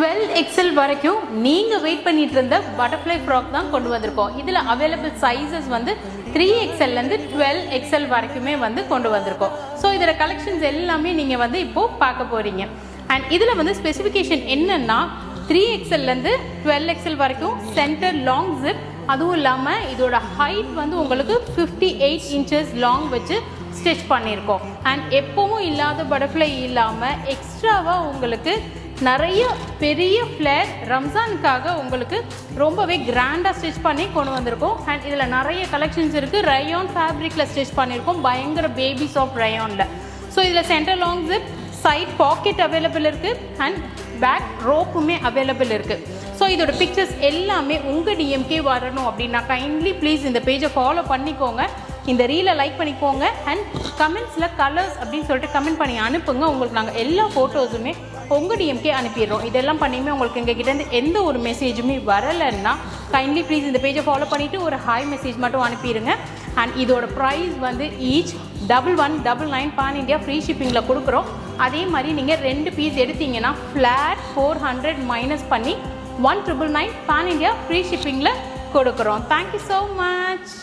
12XL வரைக்கும் நீங்கள் wait பண்ணிட்டு இருந்த பட்டர்ஃப்ளை ஃப்ராக் தான் கொண்டு வந்திருக்கோம். இதில் அவைலபிள் சைஸஸ் வந்து 3XLலேருந்து 12XL வரைக்குமே வந்து கொண்டு வந்திருக்கோம். ஸோ இதில் கலெக்ஷன்ஸ் எல்லாமே நீங்கள் வந்து இப்போது பார்க்க போகிறீங்க. அண்ட் இதில் வந்து ஸ்பெசிஃபிகேஷன் என்னென்னா 3XLலேருந்து 12XL வரைக்கும் சென்டர் லாங் ஜிப், அதுவும் இல்லாமல் இதோட ஹைட் வந்து உங்களுக்கு 58 இன்ச்சஸ் லாங் வச்சு ஸ்டிச் பண்ணியிருக்கோம். அண்ட் எப்பவும் இல்லாத பட்டர்ஃப்ளை இல்லாமல் எக்ஸ்ட்ராவாக உங்களுக்கு நிறைய பெரிய ஃப்ளேர் ரம்ஜானுக்காக உங்களுக்கு ரொம்பவே கிராண்டாக ஸ்டிச் பண்ணி கொண்டு வந்திருக்கோம். அண்ட் இதில் நிறைய கலெக்ஷன்ஸ் இருக்குது. ரயான் ஃபேப்ரிக்கில் ஸ்டிச் பண்ணியிருக்கோம், பயங்கர பேபி சாஃப்ட் ரயானில். ஸோ இதில் centre long zip, side pocket available இருக்குது அண்ட் பேக் ரோப்புமே அவைலபிள் இருக்குது. ஸோ இதோட பிக்சர்ஸ் எல்லாமே உங்கள் டிஎம்கே வரணும் அப்படின்னா கைண்ட்லி ப்ளீஸ் இந்த பேஜை ஃபாலோ பண்ணிக்கோங்க, இந்த ரீலை லைக் பண்ணிக்கோங்க அண்ட் கமெண்ட்ஸில் கலர்ஸ் அப்படின்னு சொல்லிட்டு கமெண்ட் பண்ணி அனுப்புங்க. உங்களுக்கு நாங்கள் எல்லா ஃபோட்டோஸுமே உங்கள் டிஎம்கே அனுப்பிடுறோம். இதெல்லாம் பண்ணியுமே உங்களுக்கு எங்கள் கிட்டேருந்து எந்த ஒரு மெசேஜுமே வரலைன்னா கைண்ட்லி ப்ளீஸ் இந்த பேஜை ஃபாலோ பண்ணிவிட்டு ஒரு ஹாய் மெசேஜ் மட்டும் அனுப்பிடுங்க. அண்ட் இதோட ப்ரைஸ் வந்து ஈச் 1199 பான் இண்டியா ஃப்ரீ ஷிப்பிங்கில் கொடுக்குறோம். அதே மாதிரி நீங்கள் 2 பீஸ் எடுத்தீங்கன்னா ஃப்ளாட் 400 மைனஸ் பண்ணி 1999 பான் இண்டியா ஃப்ரீ ஷிப்பிங்கில் கொடுக்குறோம். Thank you so much.